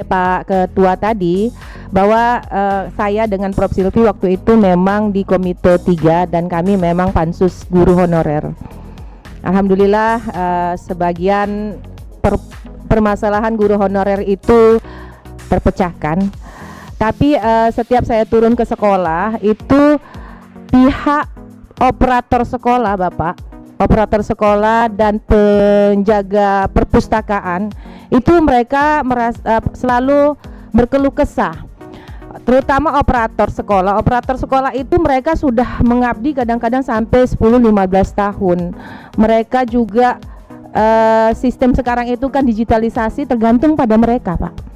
Pak Ketua tadi bahwa saya dengan Prof Silvi waktu itu memang di Komite 3 dan kami memang pansus guru honorer. Alhamdulillah sebagian permasalahan guru honorer itu terpecahkan. Tapi setiap saya turun ke sekolah itu pihak operator sekolah, Bapak, operator sekolah dan penjaga perpustakaan itu mereka selalu berkeluh kesah, terutama operator sekolah. Operator sekolah itu mereka sudah mengabdi kadang-kadang sampai 10-15 tahun. Mereka juga sistem sekarang itu kan digitalisasi, tergantung pada mereka, Pak.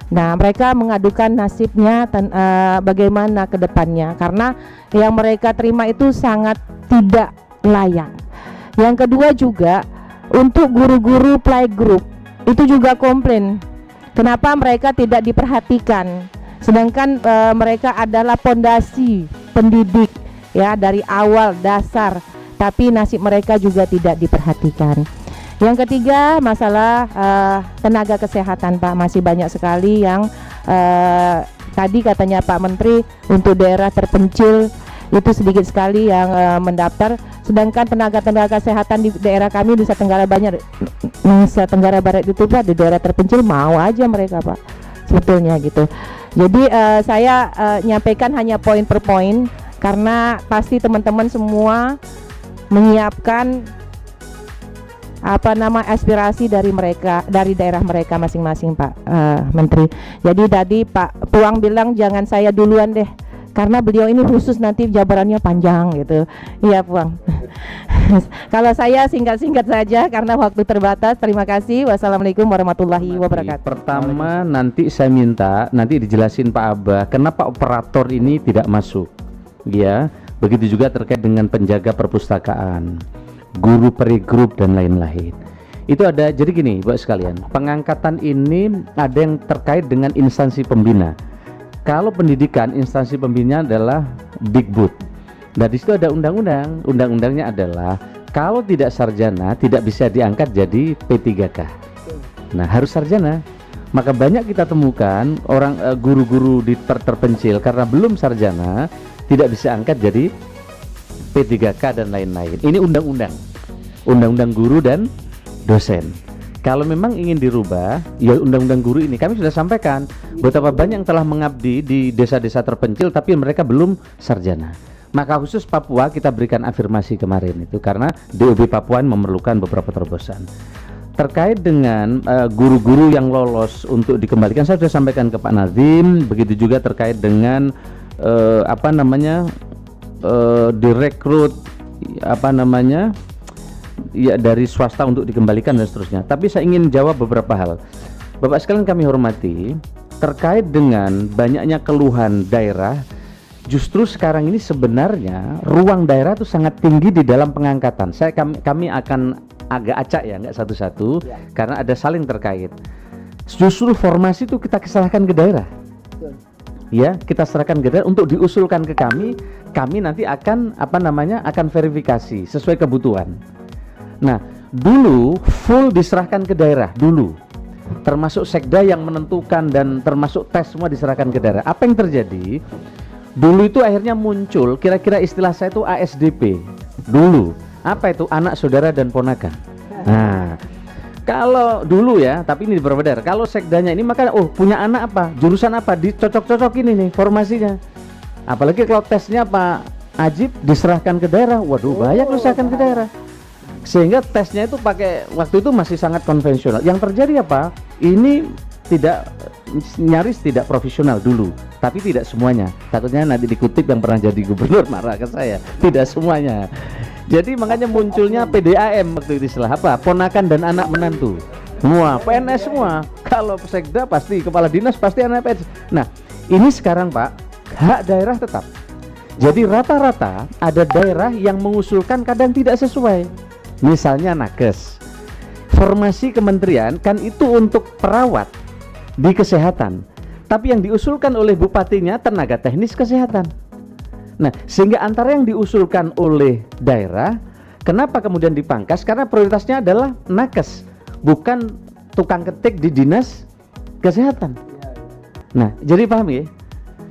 Nah, mereka mengadukan nasibnya bagaimana ke depannya karena yang mereka terima itu sangat tidak layak. Yang kedua juga untuk guru-guru playgroup itu juga komplain kenapa mereka tidak diperhatikan, sedangkan mereka adalah pondasi pendidik ya dari awal dasar, tapi nasib mereka juga tidak diperhatikan. Yang ketiga masalah tenaga kesehatan, Pak, masih banyak sekali yang tadi katanya Pak Menteri untuk daerah terpencil itu sedikit sekali yang mendaftar, sedangkan tenaga kesehatan di daerah kami di Nusa Tenggara Barat itu, Pak, di daerah terpencil mau aja mereka, Pak, sebetulnya gitu. Jadi saya nyampaikan hanya poin per poin karena pasti teman-teman semua menyiapkan aspirasi dari mereka, dari daerah mereka masing-masing, Pak Menteri. Jadi tadi Pak Puang bilang jangan saya duluan deh, karena beliau ini khusus nanti jabarannya panjang gitu. Iya, Puang. Kalau saya singkat-singkat saja karena waktu terbatas. Terima kasih. Wassalamualaikum warahmatullahi wabarakatuh. Pertama nanti saya minta nanti dijelasin Pak Abah kenapa operator ini tidak masuk. Ya, begitu juga terkait dengan penjaga perpustakaan, guru playgroup dan lain-lain. Itu ada, jadi gini Bapak sekalian, pengangkatan ini ada yang terkait dengan instansi pembina. Kalau pendidikan, instansi pembina adalah Dikbud. Nah, di situ ada undang-undang. Undang-undangnya adalah kalau tidak sarjana tidak bisa diangkat jadi P3K. Nah, harus sarjana. Maka banyak kita temukan orang guru-guru di terpencil karena belum sarjana tidak bisa angkat jadi P3K dan lain-lain. Ini undang-undang, undang-undang guru dan dosen. Kalau memang ingin dirubah, ya undang-undang guru ini kami sudah sampaikan betapa banyak yang telah mengabdi di desa-desa terpencil tapi mereka belum sarjana. Maka khusus Papua kita berikan afirmasi kemarin itu karena DOB Papua memerlukan beberapa terobosan. Terkait dengan guru-guru yang lolos untuk dikembalikan, saya sudah sampaikan ke Pak Nazim. Begitu juga terkait dengan direkrut ya dari swasta untuk dikembalikan dan seterusnya. Tapi saya ingin jawab beberapa hal. Bapak sekalian kami hormati, terkait dengan banyaknya keluhan daerah, justru sekarang ini sebenarnya ruang daerah itu sangat tinggi di dalam pengangkatan. Kami akan agak acak ya, nggak satu-satu ya, karena ada saling terkait. Justru formasi itu kita serahkan ke daerah. Ya, kita serahkan ke daerah untuk diusulkan ke kami nanti akan akan verifikasi sesuai kebutuhan. Nah, dulu full diserahkan ke daerah dulu, termasuk sekda yang menentukan dan termasuk tes semua diserahkan ke daerah. Apa yang terjadi? Dulu itu akhirnya muncul kira-kira istilah saya itu ASDP dulu. Apa itu? Anak, saudara, dan ponakan. Nah, kalau dulu ya, tapi ini berbeda. Kalau sekdanya ini maka punya anak apa, jurusan apa, dicocok-cocok ini nih formasinya. Apalagi kalau tesnya Pak Ajib diserahkan ke daerah, waduh banyak diserahkan ke daerah. Sehingga tesnya itu pakai waktu itu masih sangat konvensional. Yang terjadi apa? Ini nyaris tidak profesional dulu, tapi tidak semuanya. Takutnya nanti dikutip yang pernah jadi gubernur marah ke saya. Tidak semuanya. Jadi makanya munculnya PDAM waktu itu istilah apa? Ponakan dan anak menantu. Semua PNS semua. Kalau sekda pasti kepala dinas pasti anak PNS. Nah, ini sekarang Pak, hak daerah tetap. Jadi rata-rata ada daerah yang mengusulkan kadang tidak sesuai. Misalnya nakes. Formasi kementerian kan itu untuk perawat di kesehatan. Tapi yang diusulkan oleh bupatinya tenaga teknis kesehatan. Nah, sehingga antara yang diusulkan oleh daerah, kenapa kemudian dipangkas? Karena prioritasnya adalah nakes, bukan tukang ketik di dinas kesehatan. Nah, jadi paham ya?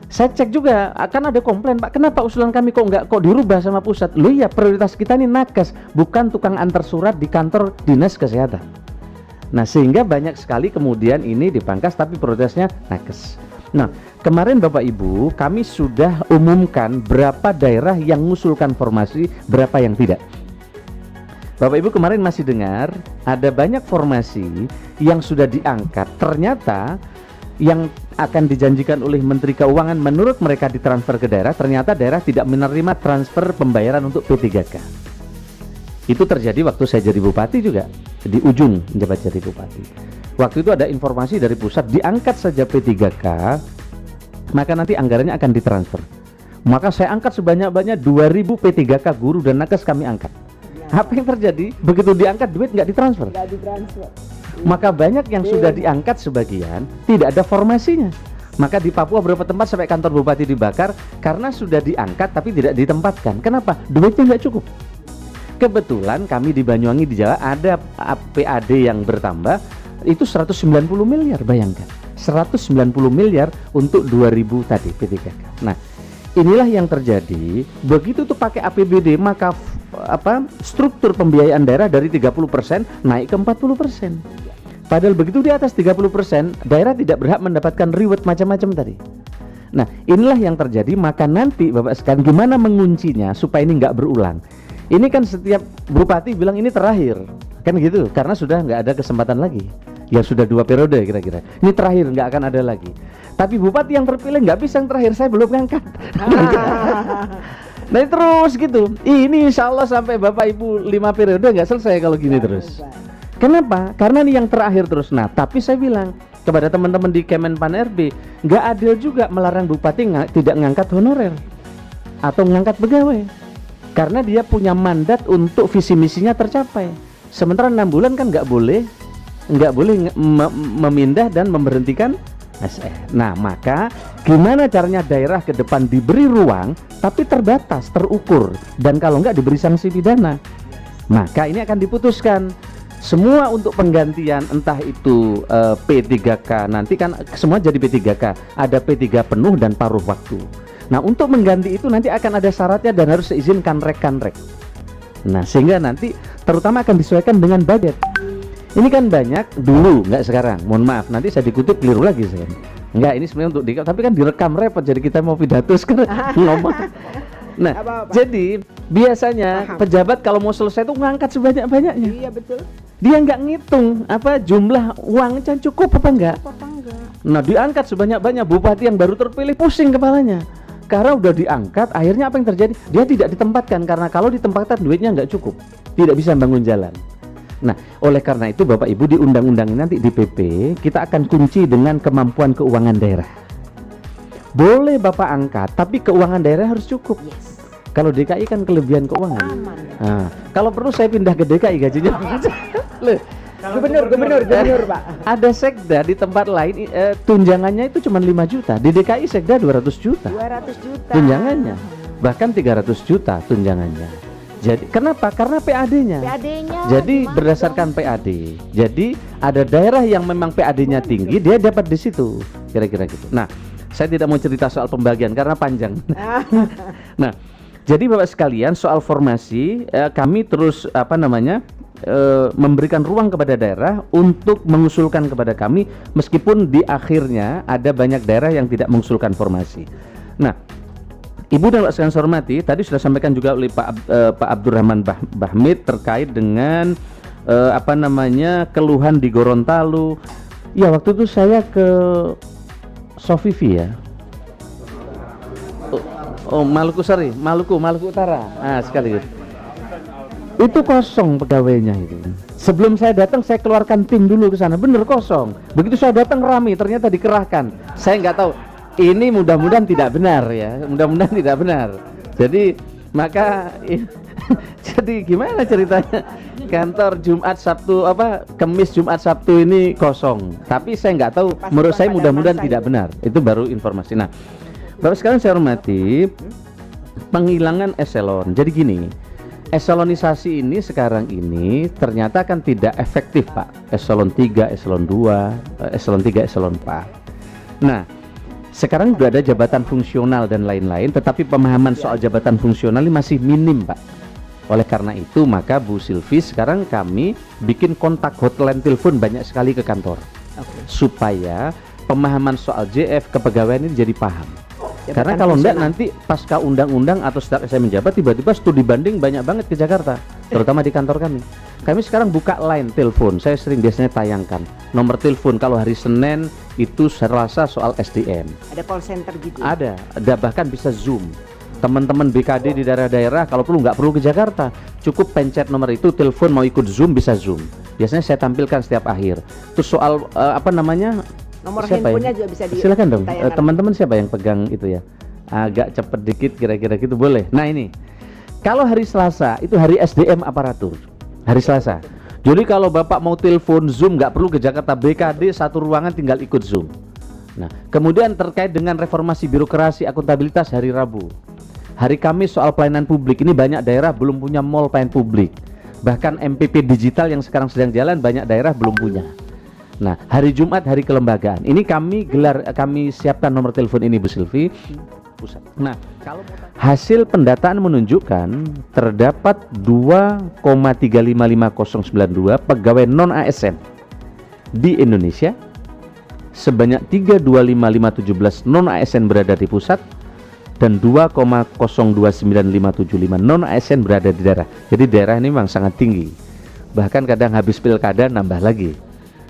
Saya cek juga, akan ada komplain, Pak, kenapa usulan kami kok dirubah sama pusat? Loh iya, prioritas kita ini nakes, bukan tukang antar surat di kantor dinas kesehatan. Nah, sehingga banyak sekali kemudian ini dipangkas tapi prioritasnya nakes. Nah, kemarin Bapak Ibu, kami sudah umumkan berapa daerah yang mengusulkan formasi, berapa yang tidak. Bapak Ibu kemarin masih dengar ada banyak formasi yang sudah diangkat, ternyata yang akan dijanjikan oleh Menteri Keuangan menurut mereka ditransfer ke daerah, ternyata daerah tidak menerima transfer pembayaran untuk P3K. Itu terjadi waktu saya jadi bupati juga, di ujung menjabat jadi bupati. Waktu itu ada informasi dari pusat, diangkat saja P3K, maka nanti anggarannya akan ditransfer. Maka saya angkat sebanyak-banyak 2000 P3K guru dan nakes kami angkat. Apa yang terjadi? Begitu diangkat duit nggak ditransfer. Nggak ditransfer. Maka banyak yang sudah diangkat sebagian tidak ada formasinya. Maka di Papua beberapa tempat sampai kantor bupati dibakar karena sudah diangkat tapi tidak ditempatkan. Kenapa? Duitnya nggak cukup. Kebetulan kami di Banyuwangi di Jawa ada PAD yang bertambah itu 190 miliar, bayangkan. 190 miliar untuk 2000 tadi P3K. Nah, inilah yang terjadi. Begitu tuh pakai APBD maka struktur pembiayaan daerah dari 30% naik ke 40%. Padahal begitu di atas 30%, daerah tidak berhak mendapatkan reward macam-macam tadi. Nah, inilah yang terjadi. Maka nanti Bapak sekalian gimana menguncinya supaya ini nggak berulang. Ini kan setiap bupati bilang ini terakhir, kan gitu, karena sudah nggak ada kesempatan lagi. Ya sudah 2 periode kira-kira. Ini terakhir, nggak akan ada lagi. Tapi bupati yang terpilih nggak bisa yang terakhir, saya belum ngangkat. Nah terus gitu. Ini insya Allah sampai Bapak Ibu 5 periode nggak selesai kalau gini terus. Kenapa? Karena ini yang terakhir terus. Nah, tapi saya bilang kepada teman-teman di Kemenpan RB, nggak adil juga melarang bupati tidak mengangkat honorer atau mengangkat pegawai, karena dia punya mandat untuk visi misinya tercapai. Sementara 6 bulan kan nggak boleh memindah dan memberhentikan SE. Nah, maka gimana caranya daerah ke depan diberi ruang tapi terbatas, terukur, dan kalau nggak diberi sanksi pidana. Maka ini akan diputuskan. Semua untuk penggantian entah itu P3K, nanti kan semua jadi P3K, ada P3 penuh dan paruh waktu. Nah, untuk mengganti itu nanti akan ada syaratnya dan harus diizinkan kanrek. Nah, sehingga nanti terutama akan disesuaikan dengan budget. Ini kan banyak dulu, nggak sekarang. Mohon maaf, nanti saya dikutip keliru lagi saya. Enggak, ini sebenarnya untuk tapi kan direkam repot, jadi kita mau pidato sekarang ngomong. Nah, jadi biasanya pejabat kalau mau selesai itu ngangkat sebanyak-banyaknya. Iya betul. Dia nggak ngitung jumlah uangnya cukup apa enggak. Nah, diangkat sebanyak-banyak, bupati yang baru terpilih pusing kepalanya. Karena udah diangkat, akhirnya apa yang terjadi? Dia tidak ditempatkan, karena kalau ditempatkan duitnya nggak cukup, tidak bisa bangun jalan. Nah, oleh karena itu Bapak Ibu di undang-undang nanti di PP kita akan kunci dengan kemampuan keuangan daerah. Boleh Bapak angkat, tapi keuangan daerah harus cukup. Yes. Kalau DKI kan kelebihan keuangan. Aman. Nah, kalau perlu saya pindah ke DKI gajinya. Loh, Gubernur Pak. ada sekda di tempat lain tunjangannya itu cuma 5 juta. Di DKI sekda 200 juta. 200 juta. Tunjangannya. Bahkan 300 juta tunjangannya. Jadi kenapa? Karena PAD-nya. Jadi berdasarkan PAD. Jadi ada daerah yang memang PAD-nya tinggi, dia dapat di situ. Kira-kira gitu. Nah, saya tidak mau cerita soal pembagian karena panjang. Nah, jadi Bapak sekalian soal formasi kami terus memberikan ruang kepada daerah untuk mengusulkan kepada kami, meskipun di akhirnya ada banyak daerah yang tidak mengusulkan formasi. Nah, Ibu dan Pak sekalian saya hormati, tadi sudah sampaikan juga oleh Pak Abdurrahman Bahmid terkait dengan keluhan di Gorontalo. Ya, waktu itu saya ke Sofivi ya. Maluku Utara. Ah, sekaligus. Itu kosong pegawainya itu. Sebelum saya datang saya keluarkan tim dulu ke sana, bener kosong. Begitu saya datang ramai, ternyata dikerahkan. Saya nggak tahu. Ini mudah-mudahan tidak benar ya, mudah-mudahan tidak benar. Jadi maka jadi gimana ceritanya? Kantor Jumat Sabtu Kamis Jumat Sabtu ini kosong. Tapi saya nggak tahu. Menurut saya mudah-mudahan tidak benar. Itu baru informasi. Nah, Bapak sekalian saya hormati, penghilangan eselon. Jadi gini, eselonisasi ini sekarang ini ternyata kan tidak efektif Pak. Eselon 3, eselon 2, eselon 3, eselon 4. Nah, Sekarang sudah ada jabatan fungsional dan lain-lain, tetapi pemahaman soal jabatan fungsional ini masih minim, Pak. Oleh karena itu, maka Bu Sylvie, sekarang kami bikin kontak hotline telepon banyak sekali ke kantor, supaya pemahaman soal JF kepegawaian ini jadi paham. Karena kalau enggak nanti pasca undang-undang atau setelah saya menjabat tiba-tiba studi banding banyak banget ke Jakarta, terutama di kantor kami. Kami sekarang buka line telepon, saya sering biasanya tayangkan nomor telepon kalau hari Senin itu Selasa soal SDM. Ada call center gitu? Ada bahkan bisa Zoom. Teman-teman BKD di daerah-daerah kalau perlu nggak perlu ke Jakarta, cukup pencet nomor itu, telepon mau ikut Zoom bisa Zoom. Biasanya saya tampilkan setiap akhir. Terus soal apa namanya? Nomor Siapa handphonenya ya? juga bisa Silakan dong, ditayangkan. teman-teman siapa yang pegang itu ya? Agak cepet dikit kira-kira gitu boleh. Nah ini, kalau hari Selasa itu hari SDM aparatur, hari Selasa. Jadi kalau Bapak mau telepon Zoom nggak perlu ke Jakarta, BKD satu ruangan tinggal ikut Zoom. Nah, kemudian terkait dengan reformasi birokrasi akuntabilitas hari Rabu. Hari Kamis soal pelayanan publik, ini banyak daerah belum punya mall pelayanan publik. Bahkan MPP digital yang sekarang sedang jalan banyak daerah belum punya. Nah, hari Jumat hari kelembagaan. Ini kami siapkan nomor telepon ini Bu Sylvie. Pusat. Nah, kalau hasil pendataan menunjukkan terdapat 2,355092 pegawai non ASN di Indonesia, sebanyak 325.517 non ASN berada di pusat dan 2,029575 non ASN berada di daerah. Jadi daerah ini memang sangat tinggi. Bahkan kadang habis pilkada nambah lagi.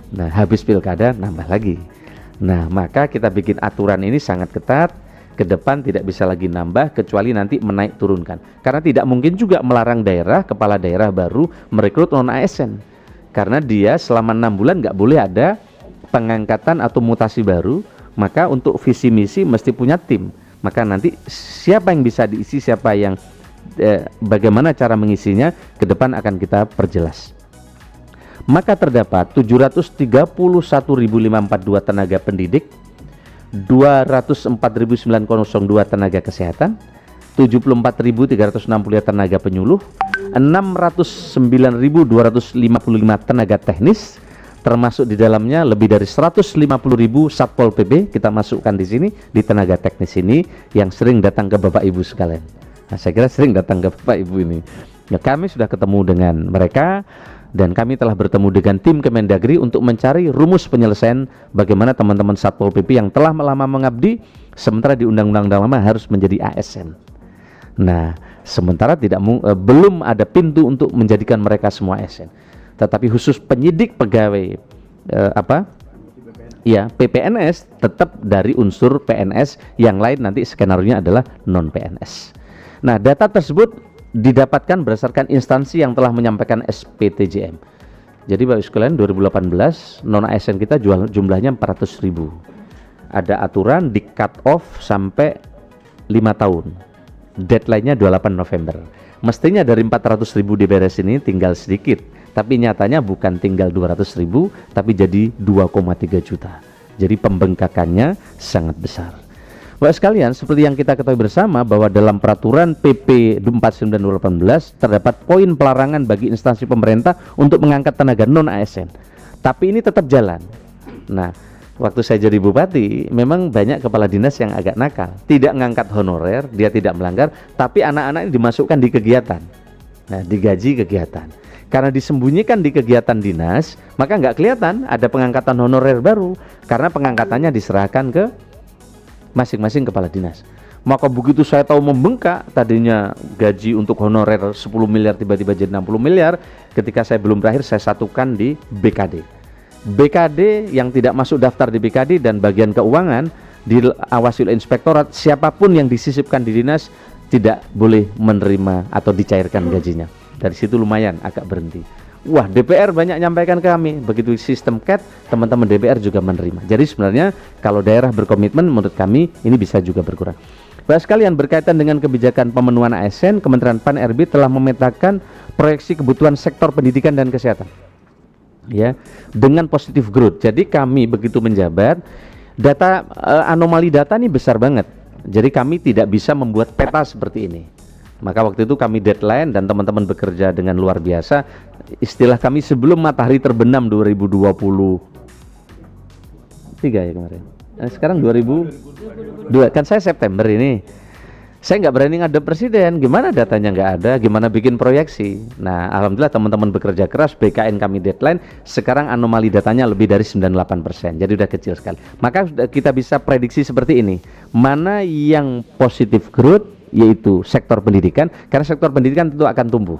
Nah, habis pilkada nambah lagi. Nah, maka kita bikin aturan ini sangat ketat. Ke depan tidak bisa lagi nambah kecuali nanti menaik turunkan. Karena tidak mungkin juga melarang daerah, kepala daerah baru merekrut non ASN. Karena dia selama 6 bulan nggak boleh ada pengangkatan atau mutasi baru. Maka untuk visi misi mesti punya tim. Maka nanti siapa yang bisa diisi, siapa yang bagaimana cara mengisinya ke depan akan kita perjelas. Maka terdapat 731.542 tenaga pendidik, 204.902 tenaga kesehatan, 74.360 tenaga penyuluh, 609.255 tenaga teknis, termasuk di dalamnya lebih dari 150.000 Satpol PP kita masukkan di sini di tenaga teknis ini yang sering datang ke Bapak Ibu sekalian. Nah, saya kira sering datang ke Bapak Ibu ini. Ya, kami sudah ketemu dengan mereka. Dan kami telah bertemu dengan tim Kemendagri untuk mencari rumus penyelesaian bagaimana teman-teman Satpol PP yang telah lama mengabdi sementara di Undang-Undang Lama harus menjadi ASN. Nah, sementara belum ada pintu untuk menjadikan mereka semua ASN. Tetapi khusus penyidik pegawai PPNS tetap dari unsur PNS, yang lain nanti skenario-nya adalah non PNS. Nah, data tersebut didapatkan berdasarkan instansi yang telah menyampaikan SPTJM. Jadi Bapak sekalian, 2018 non ASN kita jumlahnya 400.000. Ada aturan di cut off sampai 5 tahun. Deadline-nya 28 November. Mestinya dari 400.000 diberes ini tinggal sedikit, tapi nyatanya bukan tinggal 200.000 tapi jadi 2,3 juta. Jadi pembengkakannya sangat besar. Bapak sekalian, seperti yang kita ketahui bersama bahwa dalam peraturan PP 49/2018 terdapat poin pelarangan bagi instansi pemerintah untuk mengangkat tenaga non ASN. Tapi ini tetap jalan. Nah, waktu saya jadi bupati, memang banyak kepala dinas yang agak nakal, tidak mengangkat honorer, dia tidak melanggar, tapi anak-anak ini dimasukkan di kegiatan. Nah, digaji kegiatan. Karena disembunyikan di kegiatan dinas, maka nggak kelihatan ada pengangkatan honorer baru, karena pengangkatannya diserahkan ke masing-masing kepala dinas. Maka begitu saya tahu membengkak, tadinya gaji untuk honorer 10 miliar tiba-tiba jadi 60 miliar, ketika saya belum berakhir saya satukan di BKD. BKD yang tidak masuk daftar di BKD dan bagian keuangan diawasi oleh inspektorat, siapapun yang disisipkan di dinas tidak boleh menerima atau dicairkan gajinya. Dari situ lumayan agak berhenti. Wah, DPR banyak nyampaikan ke kami, begitu sistem CAT, teman-teman DPR juga menerima. Jadi sebenarnya kalau daerah berkomitmen, menurut kami ini bisa juga berkurang. Bapak sekalian, berkaitan dengan kebijakan pemenuhan ASN, Kementerian PAN-RB telah memetakan proyeksi kebutuhan sektor pendidikan dan kesehatan, ya, dengan positif growth. Jadi kami begitu menjabat, data anomali data ini besar banget. Jadi kami tidak bisa membuat peta seperti ini. Maka waktu itu kami deadline dan teman-teman bekerja dengan luar biasa. Istilah kami sebelum matahari terbenam 2023 ya kemarin. Sekarang 2002, kan saya September ini. Saya nggak berani ngadep presiden, gimana datanya nggak ada, gimana bikin proyeksi. Nah, alhamdulillah teman-teman bekerja keras, BKN kami deadline, sekarang anomali datanya lebih dari 98%, jadi udah kecil sekali. Maka kita bisa prediksi seperti ini, mana yang positif growth, yaitu sektor pendidikan, karena sektor pendidikan tentu akan tumbuh.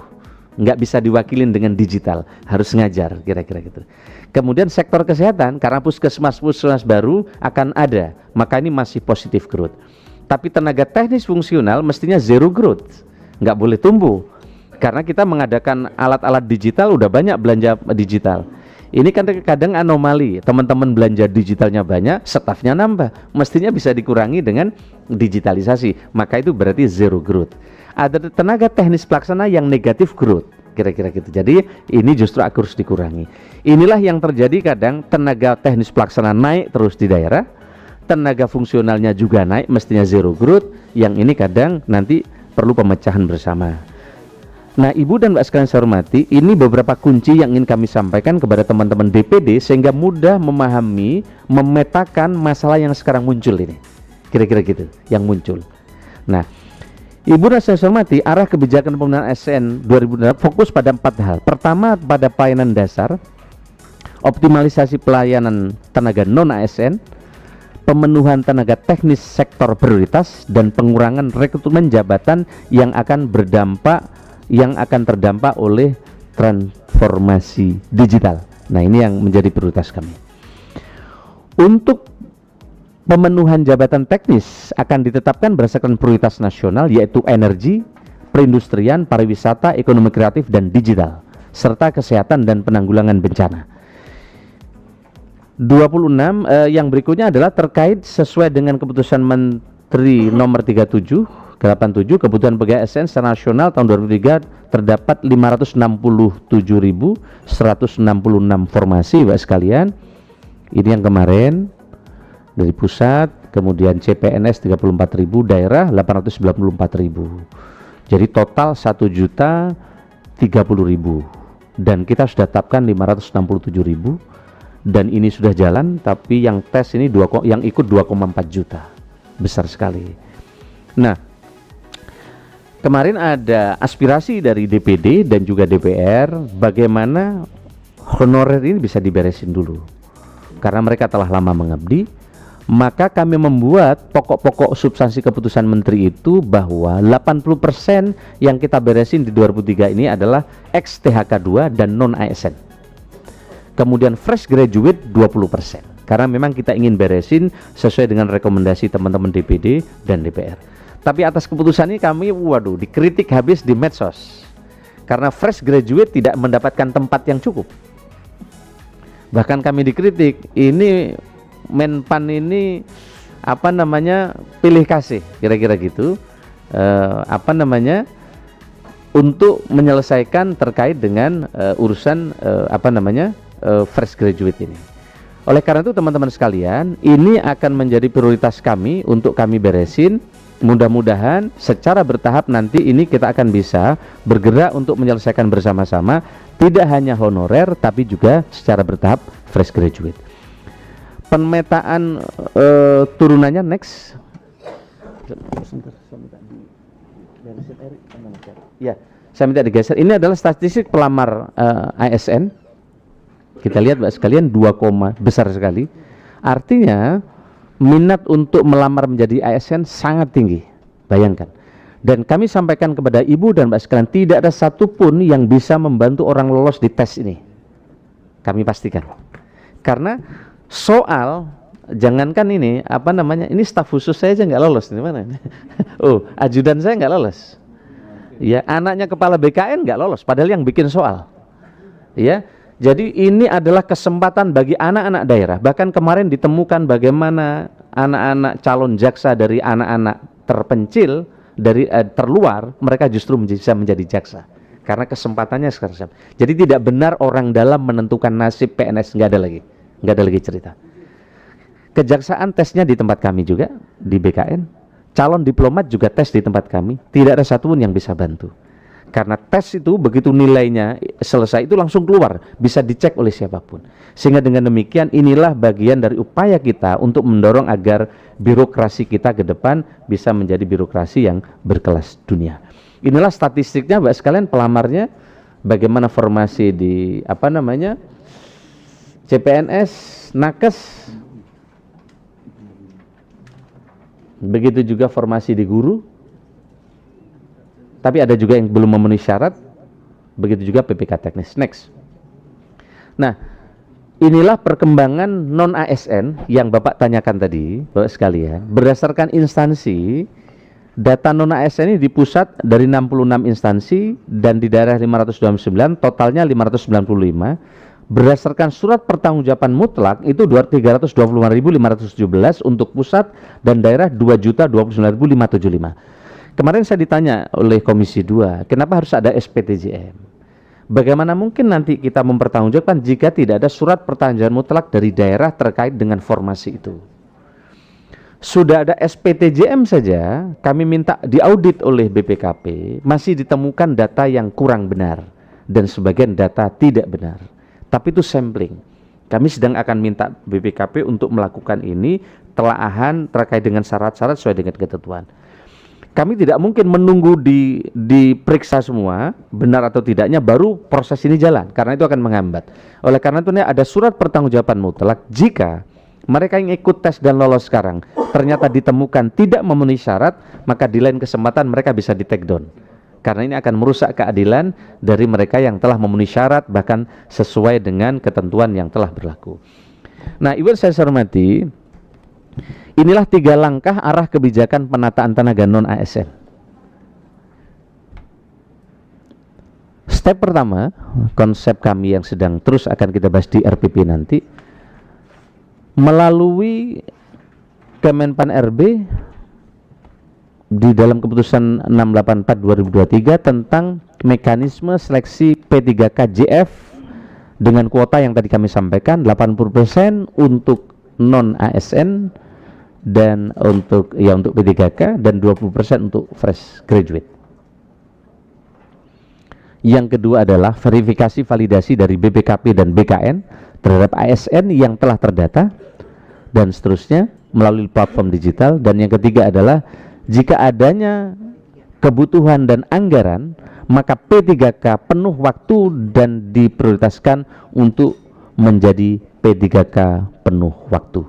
Nggak bisa diwakilin dengan digital, harus ngajar, kira-kira gitu. Kemudian sektor kesehatan, karena puskesmas baru akan ada, maka ini masih positif growth. Tapi tenaga teknis fungsional mestinya zero growth, nggak boleh tumbuh, karena kita mengadakan alat-alat digital, udah banyak belanja digital. Ini kan kadang anomali, teman-teman belanja digitalnya banyak, stafnya nambah, mestinya bisa dikurangi dengan digitalisasi, maka itu berarti zero growth. Ada tenaga teknis pelaksana yang negatif growth, kira-kira gitu. Jadi ini justru harus dikurangi. Inilah yang terjadi, kadang tenaga teknis pelaksana naik terus di daerah, tenaga fungsionalnya juga naik, mestinya zero growth. Yang ini kadang nanti perlu pemecahan bersama. Nah, Ibu dan Mbak sekalian saya hormati, ini beberapa kunci yang ingin kami sampaikan kepada teman-teman DPD sehingga mudah memahami, memetakan masalah yang sekarang muncul ini. Kira-kira gitu yang muncul. Nah, Ibu dan saya hormati, arah kebijakan penggunaan ASN 2020 fokus pada 4 hal. Pertama, pada pelayanan dasar, optimalisasi pelayanan tenaga non-ASN, pemenuhan tenaga teknis sektor prioritas, dan pengurangan rekrutmen jabatan yang akan terdampak oleh transformasi digital. Nah, ini yang menjadi prioritas kami. Untuk pemenuhan jabatan teknis akan ditetapkan berdasarkan prioritas nasional, yaitu energi, perindustrian, pariwisata, ekonomi kreatif, dan digital, serta kesehatan dan penanggulangan bencana. 26 yang berikutnya adalah terkait sesuai dengan keputusan Menteri nomor 87 kebutuhan pegawai ASN secara nasional tahun 2003 terdapat 567.166 formasi, Pak sekalian. Ini yang kemarin dari pusat, kemudian CPNS 34.000, daerah 894.000. Jadi total 1.030.000 dan kita sudah tetapkan 567.000. Dan ini sudah jalan, tapi yang tes ini yang ikut 2,4 juta, besar sekali. Nah, kemarin ada aspirasi dari DPD dan juga DPR, bagaimana honorer ini bisa diberesin dulu, karena mereka telah lama mengabdi. Maka kami membuat pokok-pokok substansi keputusan menteri itu bahwa 80% yang kita beresin di 2003 ini adalah ex THK2 dan non ASN. Kemudian fresh graduate 20%, karena memang kita ingin beresin sesuai dengan rekomendasi teman-teman DPD dan DPR. Tapi atas keputusan ini kami dikritik habis di medsos, karena fresh graduate tidak mendapatkan tempat yang cukup. Bahkan kami dikritik, ini Menpan ini pilih kasih, kira-kira gitu, untuk menyelesaikan terkait dengan urusan fresh graduate ini. Oleh karena itu teman-teman sekalian, ini akan menjadi prioritas kami untuk kami beresin. Mudah-mudahan secara bertahap nanti ini kita akan bisa bergerak untuk menyelesaikan bersama-sama, tidak hanya honorer tapi juga secara bertahap fresh graduate. Pemetaan turunannya next. Ya, saya minta digeser. Ini adalah statistik pelamar ASN. Kita lihat Mbak sekalian, 2, besar sekali. Artinya minat untuk melamar menjadi ASN sangat tinggi. Bayangkan. Dan kami sampaikan kepada Ibu dan Mbak sekalian, tidak ada satupun yang bisa membantu orang lolos di tes ini. Kami pastikan. Karena soal, jangankan ini, ini staf khusus saya aja nggak lolos. Di mana? Ajudan saya nggak lolos. Ya, anaknya kepala BKN nggak lolos, padahal yang bikin soal. Ya. Jadi ini adalah kesempatan bagi anak-anak daerah. Bahkan kemarin ditemukan bagaimana anak-anak calon jaksa dari anak-anak terpencil, dari terluar, mereka justru bisa menjadi jaksa. Karena kesempatannya sekarang. Jadi tidak benar orang dalam menentukan nasib PNS, nggak ada lagi cerita. Kejaksaan tesnya di tempat kami juga, di BKN. Calon diplomat juga tes di tempat kami. Tidak ada satupun yang bisa bantu. Karena tes itu begitu nilainya selesai itu langsung keluar, bisa dicek oleh siapapun. Sehingga dengan demikian inilah bagian dari upaya kita untuk mendorong agar birokrasi kita ke depan bisa menjadi birokrasi yang berkelas dunia. Inilah statistiknya Mbak sekalian, pelamarnya bagaimana formasi di CPNS, Nakes, begitu juga formasi di guru. Tapi ada juga yang belum memenuhi syarat, begitu juga PPK teknis. Next. Nah, inilah perkembangan non-ASN yang Bapak tanyakan tadi, Bapak sekalian. Berdasarkan instansi, data non-ASN ini di pusat dari 66 instansi dan di daerah 529, totalnya 595. Berdasarkan surat pertanggungjawaban mutlak itu 325.517 untuk pusat dan daerah 2.029.575. Kemarin saya ditanya oleh Komisi 2, kenapa harus ada SPTJM? Bagaimana mungkin nanti kita mempertanggungjawabkan jika tidak ada surat pertanggungjawaban mutlak dari daerah terkait dengan formasi itu? Sudah ada SPTJM saja, kami minta diaudit oleh BPKP, masih ditemukan data yang kurang benar dan sebagian data tidak benar. Tapi itu sampling. Kami sedang akan minta BPKP untuk melakukan ini, telaahan terkait dengan syarat-syarat sesuai dengan ketentuan. Kami tidak mungkin menunggu diperiksa semua benar atau tidaknya baru proses ini jalan, karena itu akan menghambat. Oleh karena itu ada surat pertanggungjawaban mutlak. Jika mereka yang ikut tes dan lolos sekarang ternyata ditemukan tidak memenuhi syarat, maka di lain kesempatan mereka bisa di take down, karena ini akan merusak keadilan dari mereka yang telah memenuhi syarat bahkan sesuai dengan ketentuan yang telah berlaku. Nah, Ibu saya hormati, inilah 3 langkah arah kebijakan penataan tenaga non-ASN. Step pertama, konsep kami yang sedang terus akan kita bahas di RPP nanti, melalui Kemenpan RB di dalam keputusan 684/2023 tentang mekanisme seleksi P3K JF dengan kuota yang tadi kami sampaikan 80% untuk non-ASN dan untuk P3K dan 20% untuk fresh graduate. Yang kedua adalah verifikasi validasi dari BPKP dan BKN terhadap ASN yang telah terdata dan seterusnya melalui platform digital. Dan yang ketiga adalah jika adanya kebutuhan dan anggaran, maka P3K penuh waktu dan diprioritaskan untuk menjadi P3K penuh waktu.